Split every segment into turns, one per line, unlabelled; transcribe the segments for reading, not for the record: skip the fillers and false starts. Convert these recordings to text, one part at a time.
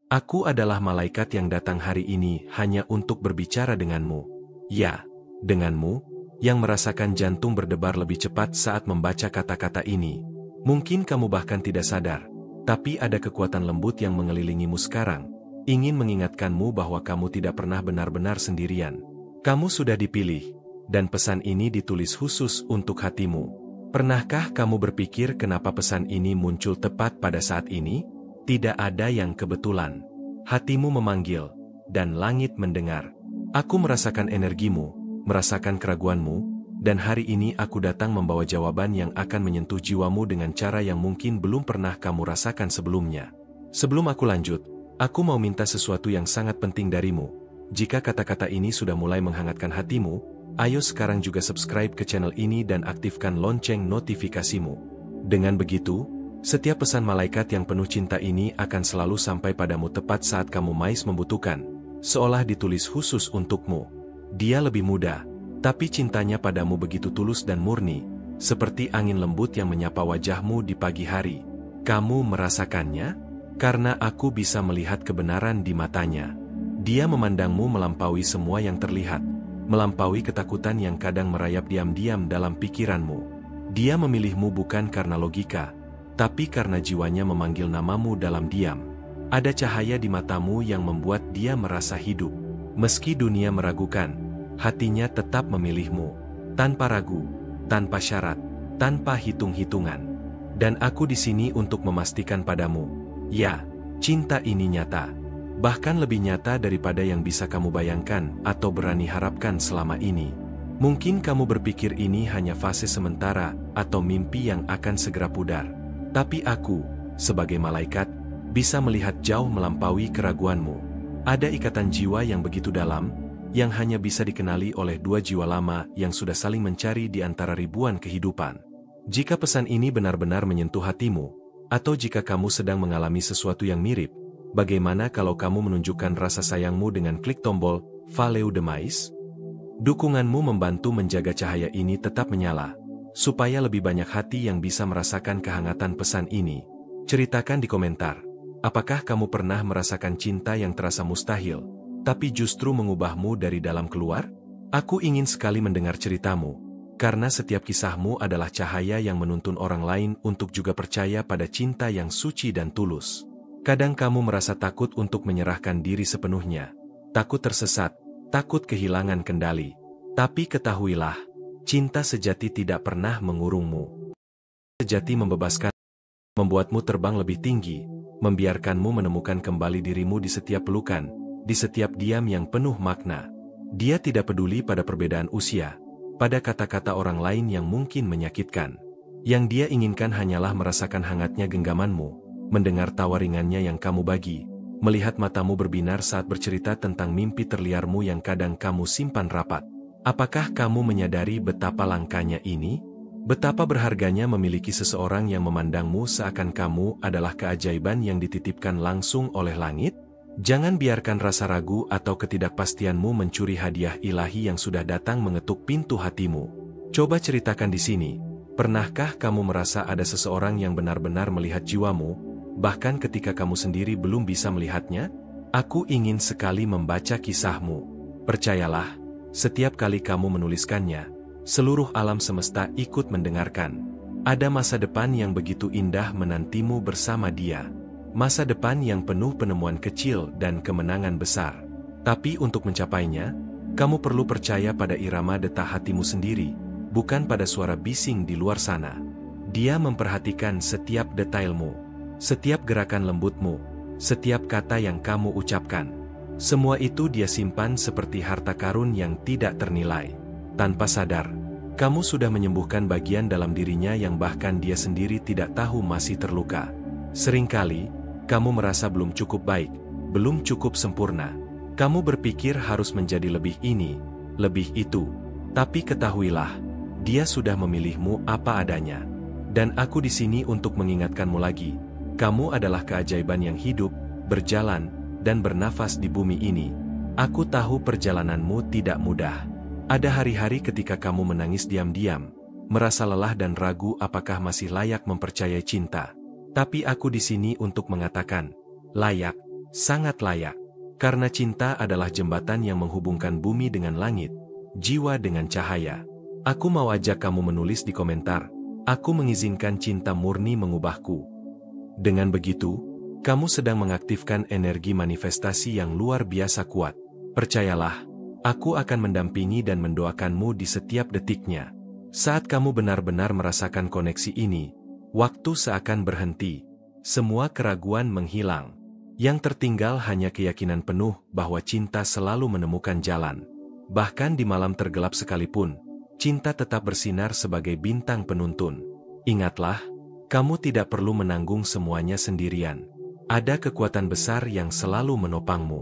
Aku adalah malaikat yang datang hari ini hanya untuk berbicara denganmu. Ya, denganmu, yang merasakan jantung berdebar lebih cepat saat membaca kata-kata ini. Mungkin kamu bahkan tidak sadar, tapi ada kekuatan lembut yang mengelilingimu sekarang, ingin mengingatkanmu bahwa kamu tidak pernah benar-benar sendirian. Kamu sudah dipilih, dan pesan ini ditulis khusus untuk hatimu. Pernahkah kamu berpikir kenapa pesan ini muncul tepat pada saat ini? Tidak ada yang kebetulan. Hatimu memanggil, dan langit mendengar. Aku merasakan energimu, merasakan keraguanmu, dan hari ini aku datang membawa jawaban yang akan menyentuh jiwamu dengan cara yang mungkin belum pernah kamu rasakan sebelumnya. Sebelum aku lanjut, aku mau minta sesuatu yang sangat penting darimu. Jika kata-kata ini sudah mulai menghangatkan hatimu, ayo sekarang juga subscribe ke channel ini dan aktifkan lonceng notifikasimu. Dengan begitu, setiap pesan malaikat yang penuh cinta ini akan selalu sampai padamu tepat saat kamu mais membutuhkan, seolah ditulis khusus untukmu. Dia lebih muda, tapi cintanya padamu begitu tulus dan murni, seperti angin lembut yang menyapa wajahmu di pagi hari. Kamu merasakannya? Karena aku bisa melihat kebenaran di matanya. Dia memandangmu melampaui semua yang terlihat, melampaui ketakutan yang kadang merayap diam-diam dalam pikiranmu. Dia memilihmu bukan karena logika, tapi karena jiwanya memanggil namamu dalam diam. Ada cahaya di matamu yang membuat dia merasa hidup. Meski dunia meragukan, hatinya tetap memilihmu. Tanpa ragu, tanpa syarat, tanpa hitung-hitungan. Dan aku di sini untuk memastikan padamu, ya, cinta ini nyata. Bahkan lebih nyata daripada yang bisa kamu bayangkan atau berani harapkan selama ini. Mungkin kamu berpikir ini hanya fase sementara atau mimpi yang akan segera pudar. Tapi aku, sebagai malaikat, bisa melihat jauh melampaui keraguanmu. Ada ikatan jiwa yang begitu dalam, yang hanya bisa dikenali oleh dua jiwa lama yang sudah saling mencari di antara ribuan kehidupan. Jika pesan ini benar-benar menyentuh hatimu, atau jika kamu sedang mengalami sesuatu yang mirip, bagaimana kalau kamu menunjukkan rasa sayangmu dengan klik tombol Valeu Demais? Dukunganmu membantu menjaga cahaya ini tetap menyala, supaya lebih banyak hati yang bisa merasakan kehangatan pesan ini. Ceritakan di komentar, apakah kamu pernah merasakan cinta yang terasa mustahil, tapi justru mengubahmu dari dalam keluar? Aku ingin sekali mendengar ceritamu, karena setiap kisahmu adalah cahaya yang menuntun orang lain untuk juga percaya pada cinta yang suci dan tulus. Kadang kamu merasa takut untuk menyerahkan diri sepenuhnya, takut tersesat, takut kehilangan kendali. Tapi ketahuilah, cinta sejati tidak pernah mengurungmu. Sejati membebaskan, membuatmu terbang lebih tinggi, membiarkanmu menemukan kembali dirimu di setiap pelukan, di setiap diam yang penuh makna. Dia tidak peduli pada perbedaan usia, pada kata-kata orang lain yang mungkin menyakitkan. Yang dia inginkan hanyalah merasakan hangatnya genggamanmu, mendengar tawa ringannya yang kamu bagi, melihat matamu berbinar saat bercerita tentang mimpi terliarmu yang kadang kamu simpan rapat. Apakah kamu menyadari betapa langkanya ini? Betapa berharganya memiliki seseorang yang memandangmu seakan kamu adalah keajaiban yang dititipkan langsung oleh langit? Jangan biarkan rasa ragu atau ketidakpastianmu mencuri hadiah ilahi yang sudah datang mengetuk pintu hatimu. Coba ceritakan di sini, pernahkah kamu merasa ada seseorang yang benar-benar melihat jiwamu, bahkan ketika kamu sendiri belum bisa melihatnya? Aku ingin sekali membaca kisahmu. Percayalah, setiap kali kamu menuliskannya, seluruh alam semesta ikut mendengarkan. Ada masa depan yang begitu indah menantimu bersama dia. Masa depan yang penuh penemuan kecil dan kemenangan besar. Tapi untuk mencapainya, kamu perlu percaya pada irama detak hatimu sendiri, bukan pada suara bising di luar sana. Dia memperhatikan setiap detailmu, setiap gerakan lembutmu, setiap kata yang kamu ucapkan. Semua itu dia simpan seperti harta karun yang tidak ternilai. Tanpa sadar, kamu sudah menyembuhkan bagian dalam dirinya yang bahkan dia sendiri tidak tahu masih terluka. Seringkali, kamu merasa belum cukup baik, belum cukup sempurna. Kamu berpikir harus menjadi lebih ini, lebih itu. Tapi ketahuilah, dia sudah memilihmu apa adanya. Dan aku di sini untuk mengingatkanmu lagi, kamu adalah keajaiban yang hidup, berjalan, dan bernafas di bumi ini. Aku tahu perjalananmu tidak mudah. Ada hari-hari ketika kamu menangis diam-diam, merasa lelah dan ragu apakah masih layak mempercayai cinta. Tapi aku di sini untuk mengatakan, layak. Sangat layak. Karena cinta adalah jembatan yang menghubungkan bumi dengan langit, jiwa dengan cahaya. Aku mau ajak kamu menulis di komentar, aku mengizinkan cinta murni mengubahku. Dengan begitu, kamu sedang mengaktifkan energi manifestasi yang luar biasa kuat. Percayalah, aku akan mendampingi dan mendoakanmu di setiap detiknya. Saat kamu benar-benar merasakan koneksi ini, waktu seakan berhenti. Semua keraguan menghilang. Yang tertinggal hanya keyakinan penuh bahwa cinta selalu menemukan jalan. Bahkan di malam tergelap sekalipun, cinta tetap bersinar sebagai bintang penuntun. Ingatlah, kamu tidak perlu menanggung semuanya sendirian. Ada kekuatan besar yang selalu menopangmu.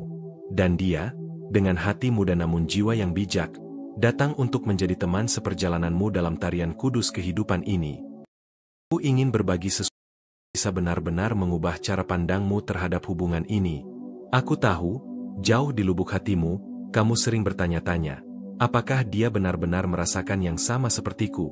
Dan dia, dengan hati muda namun jiwa yang bijak, datang untuk menjadi teman seperjalananmu dalam tarian kudus kehidupan ini. Aku ingin berbagi sesuatu bisa benar-benar mengubah cara pandangmu terhadap hubungan ini. Aku tahu, jauh di lubuk hatimu, kamu sering bertanya-tanya, apakah dia benar-benar merasakan yang sama sepertiku?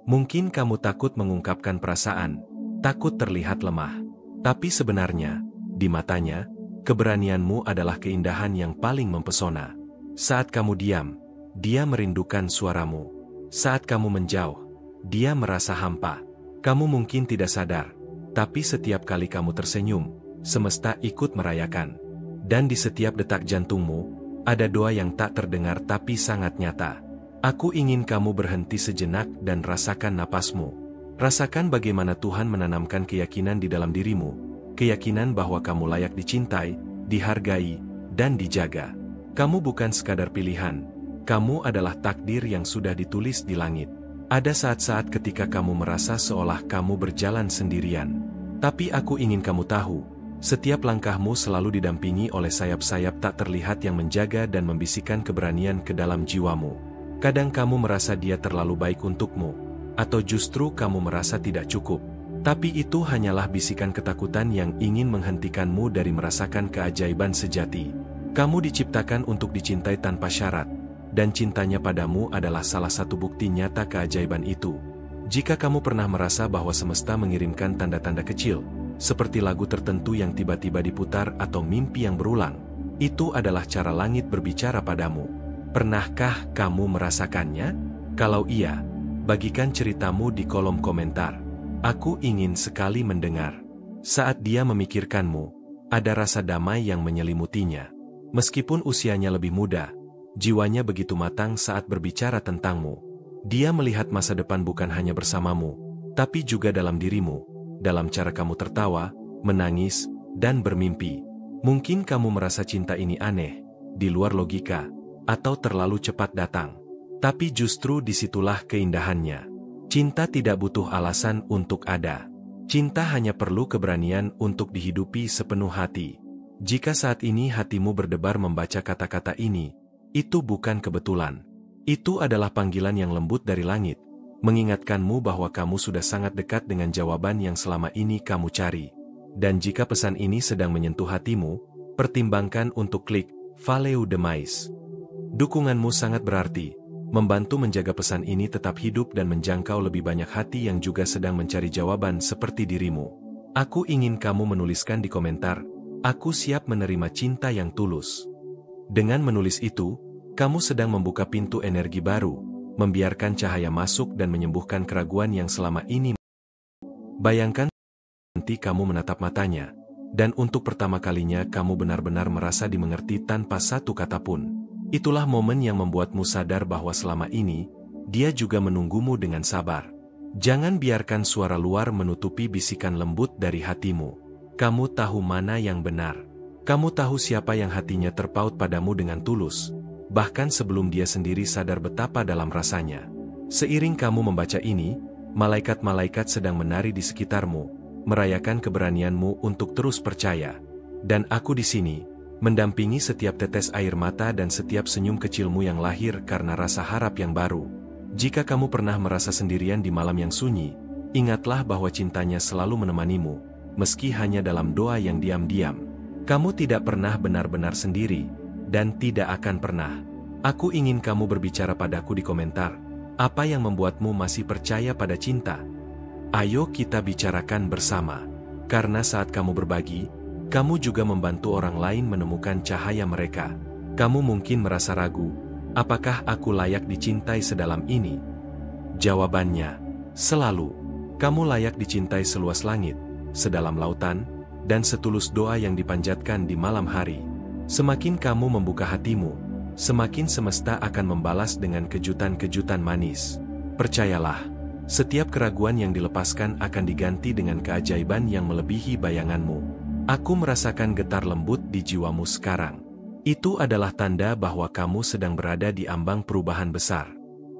Mungkin kamu takut mengungkapkan perasaan, takut terlihat lemah. Tapi sebenarnya, di matanya, keberanianmu adalah keindahan yang paling mempesona. Saat kamu diam, dia merindukan suaramu. Saat kamu menjauh, dia merasa hampa. Kamu mungkin tidak sadar, tapi setiap kali kamu tersenyum, semesta ikut merayakan. Dan di setiap detak jantungmu, ada doa yang tak terdengar tapi sangat nyata. Aku ingin kamu berhenti sejenak dan rasakan napasmu. Rasakan bagaimana Tuhan menanamkan keyakinan di dalam dirimu. Keyakinan bahwa kamu layak dicintai, dihargai, dan dijaga. Kamu bukan sekadar pilihan. Kamu adalah takdir yang sudah ditulis di langit. Ada saat-saat ketika kamu merasa seolah kamu berjalan sendirian. Tapi aku ingin kamu tahu, setiap langkahmu selalu didampingi oleh sayap-sayap tak terlihat yang menjaga dan membisikkan keberanian ke dalam jiwamu. Kadang kamu merasa dia terlalu baik untukmu, atau justru kamu merasa tidak cukup. Tapi itu hanyalah bisikan ketakutan yang ingin menghentikanmu dari merasakan keajaiban sejati. Kamu diciptakan untuk dicintai tanpa syarat. Dan cintanya padamu adalah salah satu bukti nyata keajaiban itu. Jika kamu pernah merasa bahwa semesta mengirimkan tanda-tanda kecil, seperti lagu tertentu yang tiba-tiba diputar atau mimpi yang berulang, itu adalah cara langit berbicara padamu. Pernahkah kamu merasakannya? Kalau iya, bagikan ceritamu di kolom komentar. Aku ingin sekali mendengar. Saat dia memikirkanmu, ada rasa damai yang menyelimutinya. Meskipun usianya lebih muda, jiwanya begitu matang saat berbicara tentangmu. Dia melihat masa depan bukan hanya bersamamu, tapi juga dalam dirimu, dalam cara kamu tertawa, menangis, dan bermimpi. Mungkin kamu merasa cinta ini aneh, di luar logika, atau terlalu cepat datang. Tapi justru disitulah keindahannya. Cinta tidak butuh alasan untuk ada. Cinta hanya perlu keberanian untuk dihidupi sepenuh hati. Jika saat ini hatimu berdebar membaca kata-kata ini, itu bukan kebetulan. Itu adalah panggilan yang lembut dari langit, mengingatkanmu bahwa kamu sudah sangat dekat dengan jawaban yang selama ini kamu cari. Dan jika pesan ini sedang menyentuh hatimu, pertimbangkan untuk klik Follow the Mais. Dukunganmu sangat berarti, membantu menjaga pesan ini tetap hidup dan menjangkau lebih banyak hati yang juga sedang mencari jawaban seperti dirimu. Aku ingin kamu menuliskan di komentar, aku siap menerima cinta yang tulus. Dengan menulis itu, kamu sedang membuka pintu energi baru, membiarkan cahaya masuk dan menyembuhkan keraguan yang selama ini. Bayangkan nanti kamu menatap matanya, dan untuk pertama kalinya kamu benar-benar merasa dimengerti tanpa satu kata pun. Itulah momen yang membuatmu sadar bahwa selama ini, dia juga menunggumu dengan sabar. Jangan biarkan suara luar menutupi bisikan lembut dari hatimu. Kamu tahu mana yang benar. Kamu tahu siapa yang hatinya terpaut padamu dengan tulus, bahkan sebelum dia sendiri sadar betapa dalam rasanya. Seiring kamu membaca ini, malaikat-malaikat sedang menari di sekitarmu, merayakan keberanianmu untuk terus percaya. Dan aku di sini, mendampingi setiap tetes air mata dan setiap senyum kecilmu yang lahir karena rasa harap yang baru. Jika kamu pernah merasa sendirian di malam yang sunyi, ingatlah bahwa cintanya selalu menemanimu, meski hanya dalam doa yang diam-diam. Kamu tidak pernah benar-benar sendiri, dan tidak akan pernah. Aku ingin kamu berbicara padaku di komentar, apa yang membuatmu masih percaya pada cinta? Ayo kita bicarakan bersama. Karena saat kamu berbagi, Kamu juga membantu orang lain menemukan cahaya mereka. Kamu mungkin merasa ragu, apakah aku layak dicintai sedalam ini? Jawabannya, selalu. Kamu layak dicintai seluas langit, sedalam lautan, dan setulus doa yang dipanjatkan di malam hari. Semakin kamu membuka hatimu, semakin semesta akan membalas dengan kejutan-kejutan manis. Percayalah, setiap keraguan yang dilepaskan akan diganti dengan keajaiban yang melebihi bayanganmu. Aku merasakan getar lembut di jiwamu sekarang. Itu adalah tanda bahwa kamu sedang berada di ambang perubahan besar.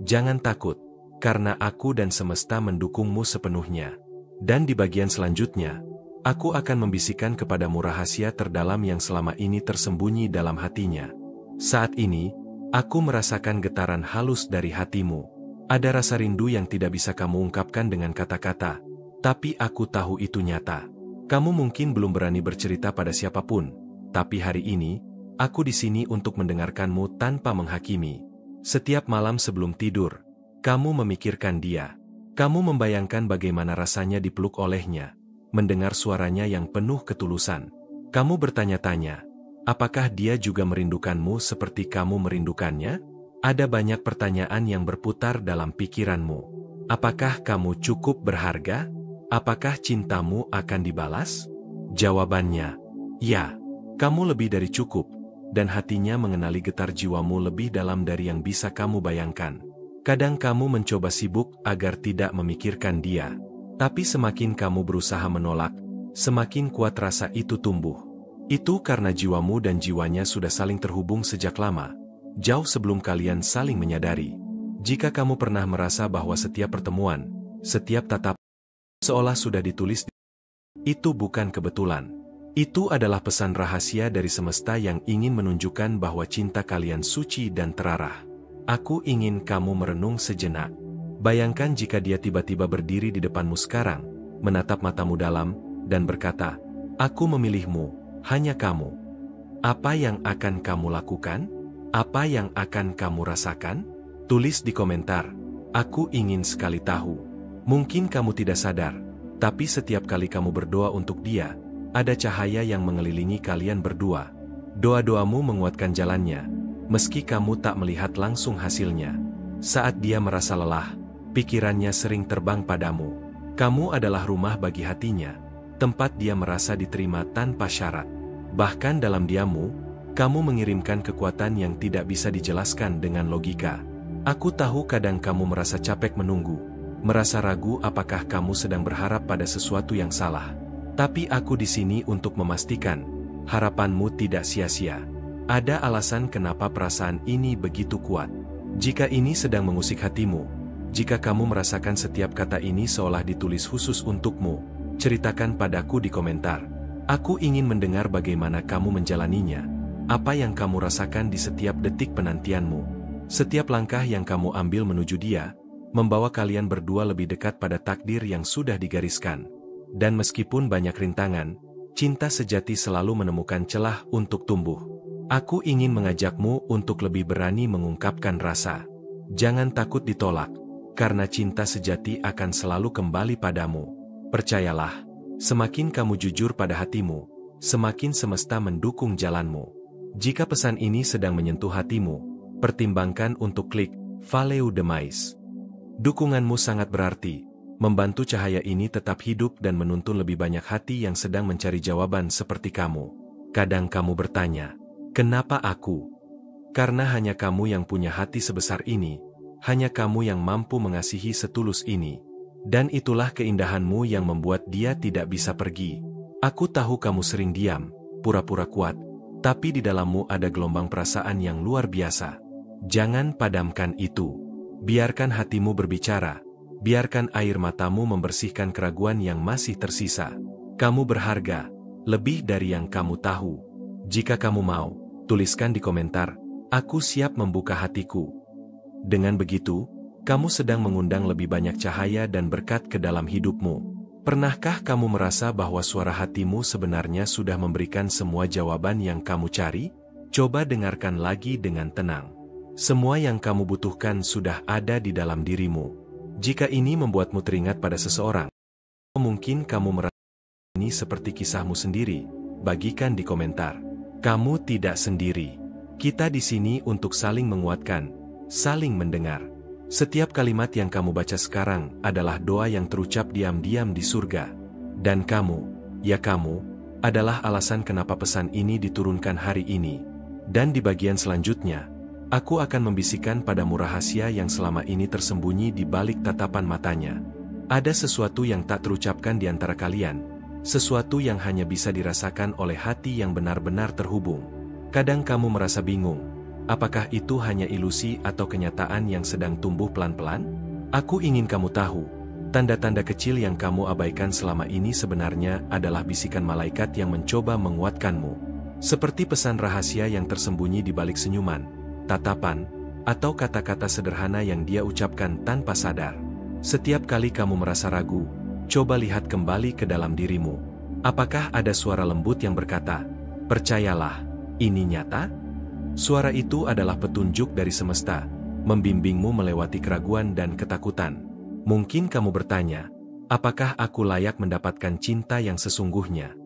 Jangan takut, karena aku dan semesta mendukungmu sepenuhnya. Dan di bagian selanjutnya, aku akan membisikkan kepadamu rahasia terdalam yang selama ini tersembunyi dalam hatinya. Saat ini, aku merasakan getaran halus dari hatimu. Ada rasa rindu yang tidak bisa kamu ungkapkan dengan kata-kata, tapi aku tahu itu nyata. Kamu mungkin belum berani bercerita pada siapapun, tapi hari ini, aku di sini untuk mendengarkanmu tanpa menghakimi. Setiap malam sebelum tidur, kamu memikirkan dia. Kamu membayangkan bagaimana rasanya dipeluk olehnya, mendengar suaranya yang penuh ketulusan. Kamu bertanya-tanya, apakah dia juga merindukanmu seperti kamu merindukannya? Ada banyak pertanyaan yang berputar dalam pikiranmu. Apakah kamu cukup berharga? Apakah cintamu akan dibalas? Jawabannya, ya. Kamu lebih dari cukup, dan hatinya mengenali getar jiwamu lebih dalam dari yang bisa kamu bayangkan. Kadang kamu mencoba sibuk agar tidak memikirkan dia. Tapi semakin kamu berusaha menolak, semakin kuat rasa itu tumbuh. Itu karena jiwamu dan jiwanya sudah saling terhubung sejak lama, jauh sebelum kalian saling menyadari. Jika kamu pernah merasa bahwa setiap pertemuan, setiap tatap, seolah sudah ditulis, itu bukan kebetulan. Itu adalah pesan rahasia dari semesta yang ingin menunjukkan bahwa cinta kalian suci dan terarah. Aku ingin kamu merenung sejenak. Bayangkan jika dia tiba-tiba berdiri di depanmu sekarang, menatap matamu dalam, dan berkata, "Aku memilihmu, hanya kamu." Apa yang akan kamu lakukan? Apa yang akan kamu rasakan? Tulis di komentar. Aku ingin sekali tahu. Mungkin kamu tidak sadar, tapi setiap kali kamu berdoa untuk dia, ada cahaya yang mengelilingi kalian berdua. Doa-doamu menguatkan jalannya, meski kamu tak melihat langsung hasilnya. Saat dia merasa lelah, pikirannya sering terbang padamu. Kamu adalah rumah bagi hatinya, tempat dia merasa diterima tanpa syarat. Bahkan dalam diammu, kamu mengirimkan kekuatan yang tidak bisa dijelaskan dengan logika. Aku tahu kadang kamu merasa capek menunggu, merasa ragu apakah kamu sedang berharap pada sesuatu yang salah. Tapi aku di sini untuk memastikan, harapanmu tidak sia-sia. Ada alasan kenapa perasaan ini begitu kuat. Jika ini sedang mengusik hatimu, jika kamu merasakan setiap kata ini seolah ditulis khusus untukmu, ceritakan padaku di komentar. Aku ingin mendengar bagaimana kamu menjalaninya, apa yang kamu rasakan di setiap detik penantianmu. Setiap langkah yang kamu ambil menuju dia, membawa kalian berdua lebih dekat pada takdir yang sudah digariskan. Dan meskipun banyak rintangan, cinta sejati selalu menemukan celah untuk tumbuh. Aku ingin mengajakmu untuk lebih berani mengungkapkan rasa. Jangan takut ditolak, karena cinta sejati akan selalu kembali padamu. Percayalah, semakin kamu jujur pada hatimu, semakin semesta mendukung jalanmu. Jika pesan ini sedang menyentuh hatimu, pertimbangkan untuk klik Follow the Mais. Dukunganmu sangat berarti, membantu cahaya ini tetap hidup dan menuntun lebih banyak hati yang sedang mencari jawaban seperti kamu. Kadang kamu bertanya, kenapa aku? Karena hanya kamu yang punya hati sebesar ini, hanya kamu yang mampu mengasihi setulus ini. Dan itulah keindahanmu yang membuat dia tidak bisa pergi. Aku tahu kamu sering diam, pura-pura kuat, tapi di dalammu ada gelombang perasaan yang luar biasa. Jangan padamkan itu. Biarkan hatimu berbicara. Biarkan air matamu membersihkan keraguan yang masih tersisa. Kamu berharga, lebih dari yang kamu tahu. Jika kamu mau, tuliskan di komentar, "Aku siap membuka hatiku." Dengan begitu, kamu sedang mengundang lebih banyak cahaya dan berkat ke dalam hidupmu. Pernahkah kamu merasa bahwa suara hatimu sebenarnya sudah memberikan semua jawaban yang kamu cari? Coba dengarkan lagi dengan tenang. Semua yang kamu butuhkan sudah ada di dalam dirimu. Jika ini membuatmu teringat pada seseorang, mungkin kamu merasa ini seperti kisahmu sendiri, bagikan di komentar. Kamu tidak sendiri. Kita di sini untuk saling menguatkan, saling mendengar. Setiap kalimat yang kamu baca sekarang adalah doa yang terucap diam-diam di surga. Dan kamu, ya kamu, adalah alasan kenapa pesan ini diturunkan hari ini. Dan di bagian selanjutnya, aku akan membisikkan padamu rahasia yang selama ini tersembunyi di balik tatapan matanya. Ada sesuatu yang tak terucapkan di antara kalian, sesuatu yang hanya bisa dirasakan oleh hati yang benar-benar terhubung. Kadang kamu merasa bingung. Apakah itu hanya ilusi atau kenyataan yang sedang tumbuh pelan-pelan? Aku ingin kamu tahu, tanda-tanda kecil yang kamu abaikan selama ini sebenarnya adalah bisikan malaikat yang mencoba menguatkanmu. Seperti pesan rahasia yang tersembunyi di balik senyuman, tatapan, atau kata-kata sederhana yang dia ucapkan tanpa sadar. Setiap kali kamu merasa ragu, coba lihat kembali ke dalam dirimu. Apakah ada suara lembut yang berkata, "Percayalah, ini nyata"? Suara itu adalah petunjuk dari semesta, membimbingmu melewati keraguan dan ketakutan. Mungkin kamu bertanya, apakah aku layak mendapatkan cinta yang sesungguhnya?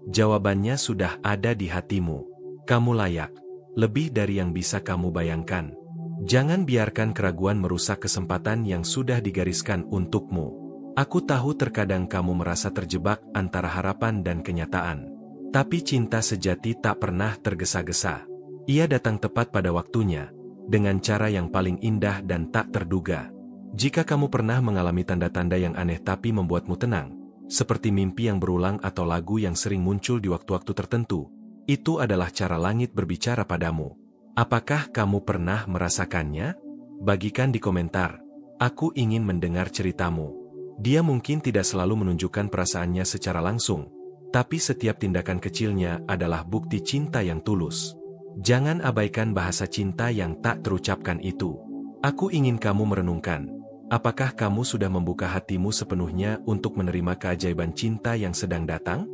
Jawabannya sudah ada di hatimu. Kamu layak, lebih dari yang bisa kamu bayangkan. Jangan biarkan keraguan merusak kesempatan yang sudah digariskan untukmu. Aku tahu terkadang kamu merasa terjebak antara harapan dan kenyataan. Tapi cinta sejati tak pernah tergesa-gesa. Ia datang tepat pada waktunya, dengan cara yang paling indah dan tak terduga. Jika kamu pernah mengalami tanda-tanda yang aneh tapi membuatmu tenang, seperti mimpi yang berulang atau lagu yang sering muncul di waktu-waktu tertentu, itu adalah cara langit berbicara padamu. Apakah kamu pernah merasakannya? Bagikan di komentar. Aku ingin mendengar ceritamu. Dia mungkin tidak selalu menunjukkan perasaannya secara langsung, tapi setiap tindakan kecilnya adalah bukti cinta yang tulus. Jangan abaikan bahasa cinta yang tak terucapkan itu. Aku ingin kamu merenungkan, apakah kamu sudah membuka hatimu sepenuhnya untuk menerima keajaiban cinta yang sedang datang?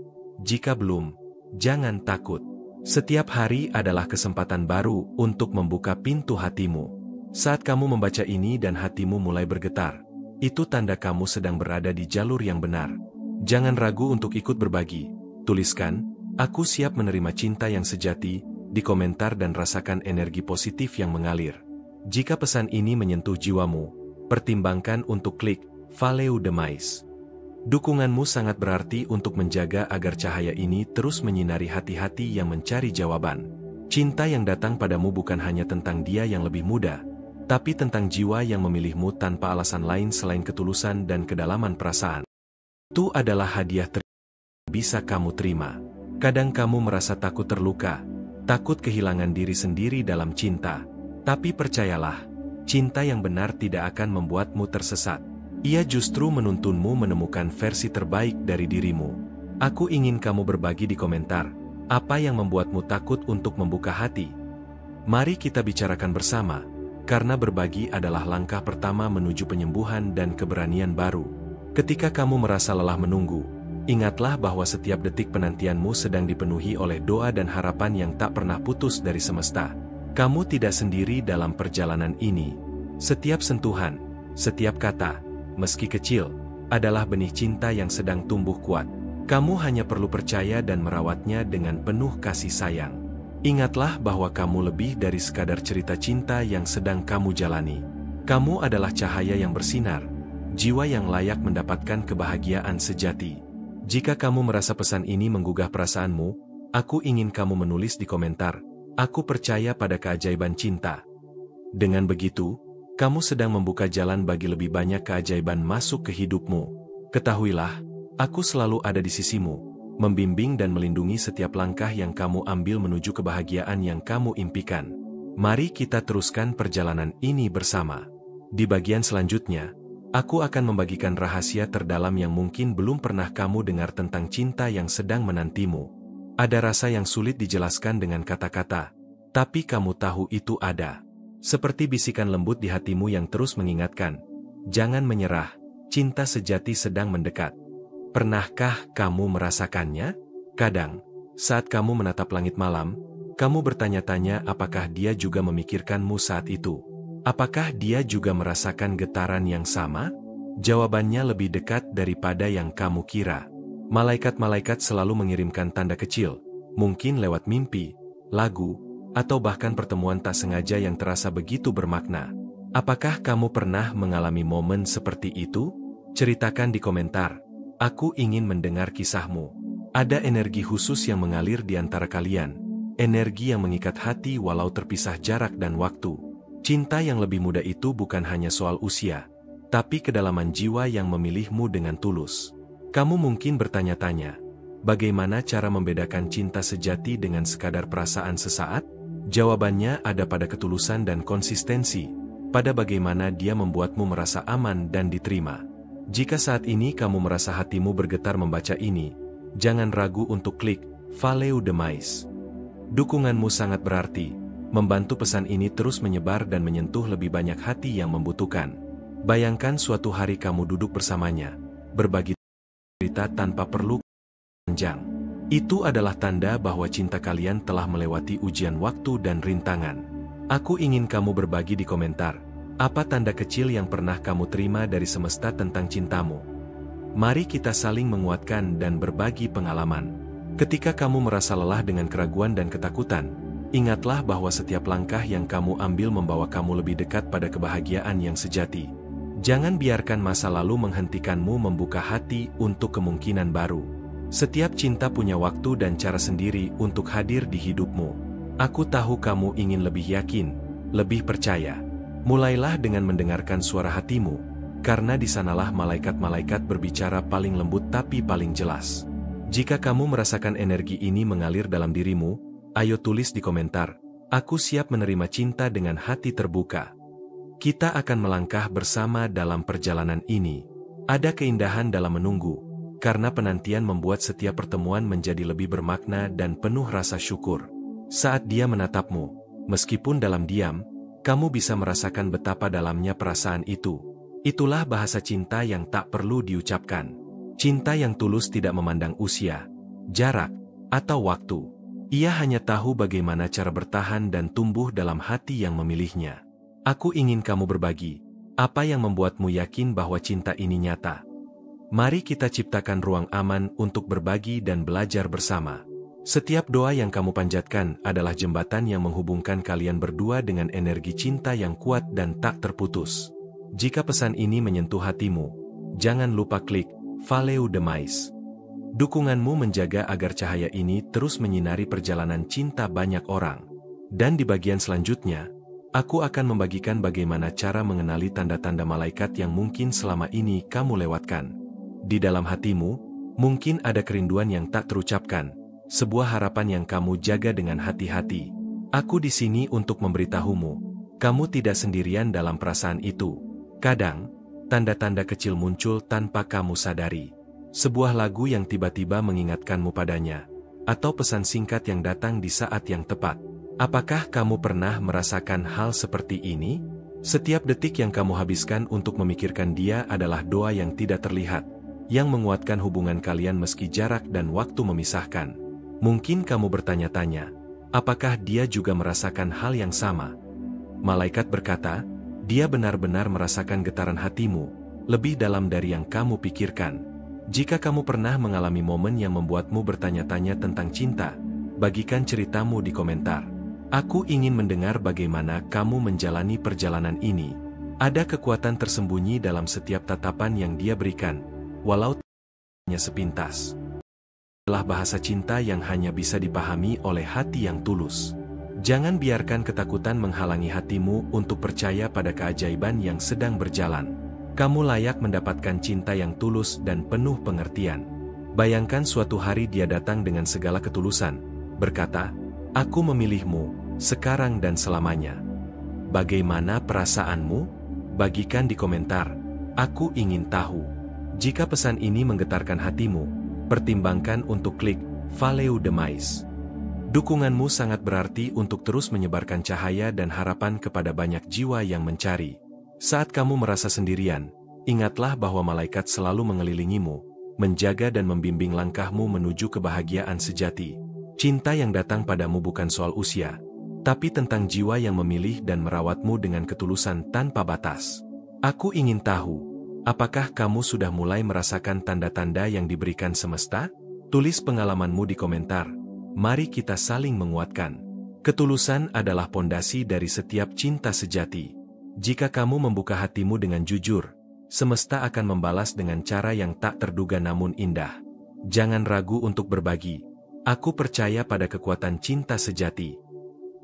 Jika belum, jangan takut. Setiap hari adalah kesempatan baru untuk membuka pintu hatimu. Saat kamu membaca ini dan hatimu mulai bergetar, itu tanda kamu sedang berada di jalur yang benar. Jangan ragu untuk ikut berbagi. Tuliskan, "Aku siap menerima cinta yang sejati," di komentar dan rasakan energi positif yang mengalir. Jika pesan ini menyentuh jiwamu, pertimbangkan untuk klik Follow the Mais. Dukunganmu sangat berarti untuk menjaga agar cahaya ini terus menyinari hati-hati yang mencari jawaban. Cinta yang datang padamu bukan hanya tentang dia yang lebih muda, tapi tentang jiwa yang memilihmu tanpa alasan lain selain ketulusan dan kedalaman perasaan. Itu adalah hadiah yang bisa kamu terima. Kadang kamu merasa takut terluka, takut kehilangan diri sendiri dalam cinta. Tapi percayalah, cinta yang benar tidak akan membuatmu tersesat. Ia justru menuntunmu menemukan versi terbaik dari dirimu. Aku ingin kamu berbagi di komentar, apa yang membuatmu takut untuk membuka hati? Mari kita bicarakan bersama, karena berbagi adalah langkah pertama menuju penyembuhan dan keberanian baru. Ketika kamu merasa lelah menunggu, ingatlah bahwa setiap detik penantianmu sedang dipenuhi oleh doa dan harapan yang tak pernah putus dari semesta. Kamu tidak sendiri dalam perjalanan ini. Setiap sentuhan, setiap kata, meski kecil, adalah benih cinta yang sedang tumbuh kuat. Kamu hanya perlu percaya dan merawatnya dengan penuh kasih sayang. Ingatlah bahwa kamu lebih dari sekadar cerita cinta yang sedang kamu jalani. Kamu adalah cahaya yang bersinar, jiwa yang layak mendapatkan kebahagiaan sejati. Jika kamu merasa pesan ini menggugah perasaanmu, aku ingin kamu menulis di komentar, "Aku percaya pada keajaiban cinta." Dengan begitu, kamu sedang membuka jalan bagi lebih banyak keajaiban masuk ke hidupmu. Ketahuilah, aku selalu ada di sisimu, membimbing dan melindungi setiap langkah yang kamu ambil menuju kebahagiaan yang kamu impikan. Mari kita teruskan perjalanan ini bersama. Di bagian selanjutnya, aku akan membagikan rahasia terdalam yang mungkin belum pernah kamu dengar tentang cinta yang sedang menantimu. Ada rasa yang sulit dijelaskan dengan kata-kata, tapi kamu tahu itu ada. Seperti bisikan lembut di hatimu yang terus mengingatkan, jangan menyerah, cinta sejati sedang mendekat. Pernahkah kamu merasakannya? Kadang, saat kamu menatap langit malam, kamu bertanya-tanya apakah dia juga memikirkanmu saat itu. Apakah dia juga merasakan getaran yang sama? Jawabannya lebih dekat daripada yang kamu kira. Malaikat-malaikat selalu mengirimkan tanda kecil, mungkin lewat mimpi, lagu, atau bahkan pertemuan tak sengaja yang terasa begitu bermakna. Apakah kamu pernah mengalami momen seperti itu? Ceritakan di komentar. Aku ingin mendengar kisahmu. Ada energi khusus yang mengalir di antara kalian. Energi yang mengikat hati walau terpisah jarak dan waktu. Cinta yang lebih muda itu bukan hanya soal usia, tapi kedalaman jiwa yang memilihmu dengan tulus. Kamu mungkin bertanya-tanya, bagaimana cara membedakan cinta sejati dengan sekadar perasaan sesaat? Jawabannya ada pada ketulusan dan konsistensi, pada bagaimana dia membuatmu merasa aman dan diterima. Jika saat ini kamu merasa hatimu bergetar membaca ini, jangan ragu untuk klik Follow the Mais. Dukunganmu sangat berarti, membantu pesan ini terus menyebar dan menyentuh lebih banyak hati yang membutuhkan. Bayangkan suatu hari kamu duduk bersamanya, berbagi cerita tanpa perlu panjang. Itu adalah tanda bahwa cinta kalian telah melewati ujian waktu dan rintangan. Aku ingin kamu berbagi di komentar, apa tanda kecil yang pernah kamu terima dari semesta tentang cintamu? Mari kita saling menguatkan dan berbagi pengalaman. Ketika kamu merasa lelah dengan keraguan dan ketakutan, ingatlah bahwa setiap langkah yang kamu ambil membawa kamu lebih dekat pada kebahagiaan yang sejati. Jangan biarkan masa lalu menghentikanmu membuka hati untuk kemungkinan baru. Setiap cinta punya waktu dan cara sendiri untuk hadir di hidupmu. Aku tahu kamu ingin lebih yakin, lebih percaya. Mulailah dengan mendengarkan suara hatimu, karena di sanalah malaikat-malaikat berbicara paling lembut tapi paling jelas. Jika kamu merasakan energi ini mengalir dalam dirimu, ayo tulis di komentar, aku siap menerima cinta dengan hati terbuka. Kita akan melangkah bersama dalam perjalanan ini. Ada keindahan dalam menunggu, karena penantian membuat setiap pertemuan menjadi lebih bermakna dan penuh rasa syukur. Saat dia menatapmu, meskipun dalam diam, kamu bisa merasakan betapa dalamnya perasaan itu. Itulah bahasa cinta yang tak perlu diucapkan. Cinta yang tulus tidak memandang usia, jarak, atau waktu. Ia hanya tahu bagaimana cara bertahan dan tumbuh dalam hati yang memilihnya. Aku ingin kamu berbagi, apa yang membuatmu yakin bahwa cinta ini nyata. Mari kita ciptakan ruang aman untuk berbagi dan belajar bersama. Setiap doa yang kamu panjatkan adalah jembatan yang menghubungkan kalian berdua dengan energi cinta yang kuat dan tak terputus. Jika pesan ini menyentuh hatimu, jangan lupa klik Follow the Mais. Dukunganmu menjaga agar cahaya ini terus menyinari perjalanan cinta banyak orang. Dan di bagian selanjutnya, aku akan membagikan bagaimana cara mengenali tanda-tanda malaikat yang mungkin selama ini kamu lewatkan. Di dalam hatimu, mungkin ada kerinduan yang tak terucapkan, sebuah harapan yang kamu jaga dengan hati-hati. Aku di sini untuk memberitahumu, kamu tidak sendirian dalam perasaan itu. Kadang, tanda-tanda kecil muncul tanpa kamu sadari. Sebuah lagu yang tiba-tiba mengingatkanmu padanya, atau pesan singkat yang datang di saat yang tepat. Apakah kamu pernah merasakan hal seperti ini? Setiap detik yang kamu habiskan untuk memikirkan dia adalah doa yang tidak terlihat, yang menguatkan hubungan kalian meski jarak dan waktu memisahkan. Mungkin kamu bertanya-tanya, apakah dia juga merasakan hal yang sama? Malaikat berkata, dia benar-benar merasakan getaran hatimu, lebih dalam dari yang kamu pikirkan. Jika kamu pernah mengalami momen yang membuatmu bertanya-tanya tentang cinta, bagikan ceritamu di komentar. Aku ingin mendengar bagaimana kamu menjalani perjalanan ini. Ada kekuatan tersembunyi dalam setiap tatapan yang dia berikan, walau hanya sepintas. Adalah bahasa cinta yang hanya bisa dipahami oleh hati yang tulus. Jangan biarkan ketakutan menghalangi hatimu untuk percaya pada keajaiban yang sedang berjalan. Kamu layak mendapatkan cinta yang tulus dan penuh pengertian. Bayangkan suatu hari dia datang dengan segala ketulusan, berkata, aku memilihmu, sekarang dan selamanya. Bagaimana perasaanmu? Bagikan di komentar. Aku ingin tahu. Jika pesan ini menggetarkan hatimu, pertimbangkan untuk klik Follow the Mais. Dukunganmu sangat berarti untuk terus menyebarkan cahaya dan harapan kepada banyak jiwa yang mencari. Saat kamu merasa sendirian, ingatlah bahwa malaikat selalu mengelilingimu, menjaga dan membimbing langkahmu menuju kebahagiaan sejati. Cinta yang datang padamu bukan soal usia, tapi tentang jiwa yang memilih dan merawatmu dengan ketulusan tanpa batas. Aku ingin tahu, Apakah kamu sudah mulai merasakan tanda-tanda yang diberikan semesta? Tulis pengalamanmu di komentar. Mari kita saling menguatkan. Ketulusan adalah pondasi dari setiap cinta sejati. Jika kamu membuka hatimu dengan jujur, semesta akan membalas dengan cara yang tak terduga namun indah. Jangan ragu untuk berbagi. Aku percaya pada kekuatan cinta sejati.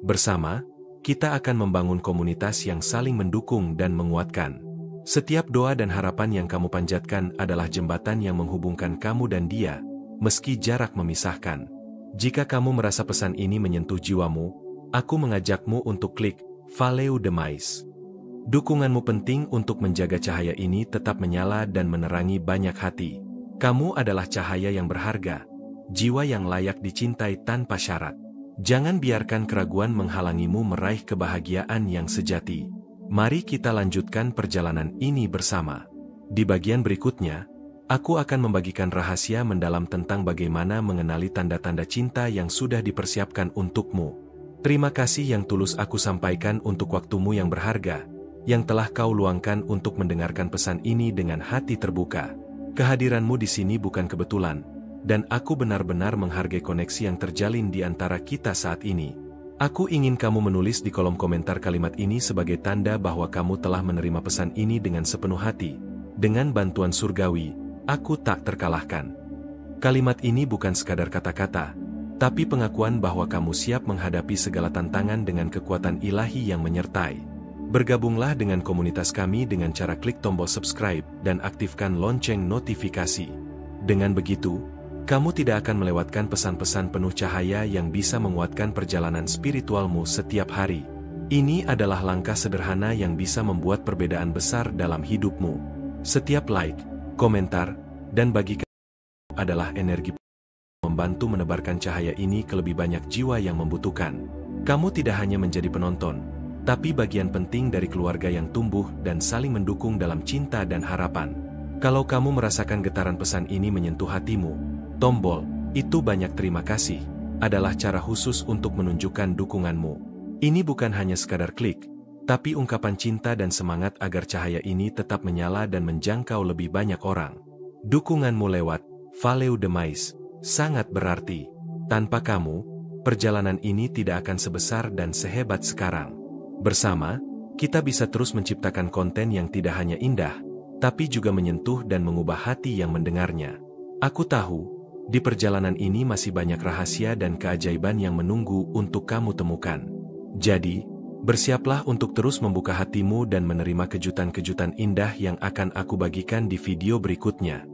Bersama, kita akan membangun komunitas yang saling mendukung dan menguatkan. Setiap doa dan harapan yang kamu panjatkan adalah jembatan yang menghubungkan kamu dan dia, meski jarak memisahkan. Jika kamu merasa pesan ini menyentuh jiwamu, aku mengajakmu untuk klik Follow the Mais. Dukunganmu penting untuk menjaga cahaya ini tetap menyala dan menerangi banyak hati. Kamu adalah cahaya yang berharga, jiwa yang layak dicintai tanpa syarat. Jangan biarkan keraguan menghalangimu meraih kebahagiaan yang sejati. Mari kita lanjutkan perjalanan ini bersama. Di bagian berikutnya, aku akan membagikan rahasia mendalam tentang bagaimana mengenali tanda-tanda cinta yang sudah dipersiapkan untukmu. Terima kasih yang tulus aku sampaikan untuk waktumu yang berharga, yang telah kau luangkan untuk mendengarkan pesan ini dengan hati terbuka. Kehadiranmu di sini bukan kebetulan, dan aku benar-benar menghargai koneksi yang terjalin di antara kita saat ini. Aku ingin kamu menulis di kolom komentar kalimat ini sebagai tanda bahwa kamu telah menerima pesan ini dengan sepenuh hati. Dengan bantuan surgawi, aku tak terkalahkan. Kalimat ini bukan sekadar kata-kata, tapi pengakuan bahwa kamu siap menghadapi segala tantangan dengan kekuatan ilahi yang menyertai. Bergabunglah dengan komunitas kami dengan cara klik tombol subscribe dan aktifkan lonceng notifikasi. Dengan begitu, kamu tidak akan melewatkan pesan-pesan penuh cahaya yang bisa menguatkan perjalanan spiritualmu setiap hari. Ini adalah langkah sederhana yang bisa membuat perbedaan besar dalam hidupmu. Setiap like, komentar, dan bagikan adalah energi membantu menebarkan cahaya ini ke lebih banyak jiwa yang membutuhkan. Kamu tidak hanya menjadi penonton, tapi bagian penting dari keluarga yang tumbuh dan saling mendukung dalam cinta dan harapan. Kalau kamu merasakan getaran pesan ini menyentuh hatimu, tombol "Itu banyak terima kasih" adalah cara khusus untuk menunjukkan dukunganmu. Ini bukan hanya sekadar klik, tapi ungkapan cinta dan semangat agar cahaya ini tetap menyala dan menjangkau lebih banyak orang. Dukunganmu lewat Follow the Mais sangat berarti. Tanpa kamu, perjalanan ini tidak akan sebesar dan sehebat sekarang. Bersama, kita bisa terus menciptakan konten yang tidak hanya indah, tapi juga menyentuh dan mengubah hati yang mendengarnya. Aku tahu, di perjalanan ini masih banyak rahasia dan keajaiban yang menunggu untuk kamu temukan. Jadi, bersiaplah untuk terus membuka hatimu dan menerima kejutan-kejutan indah yang akan aku bagikan di video berikutnya.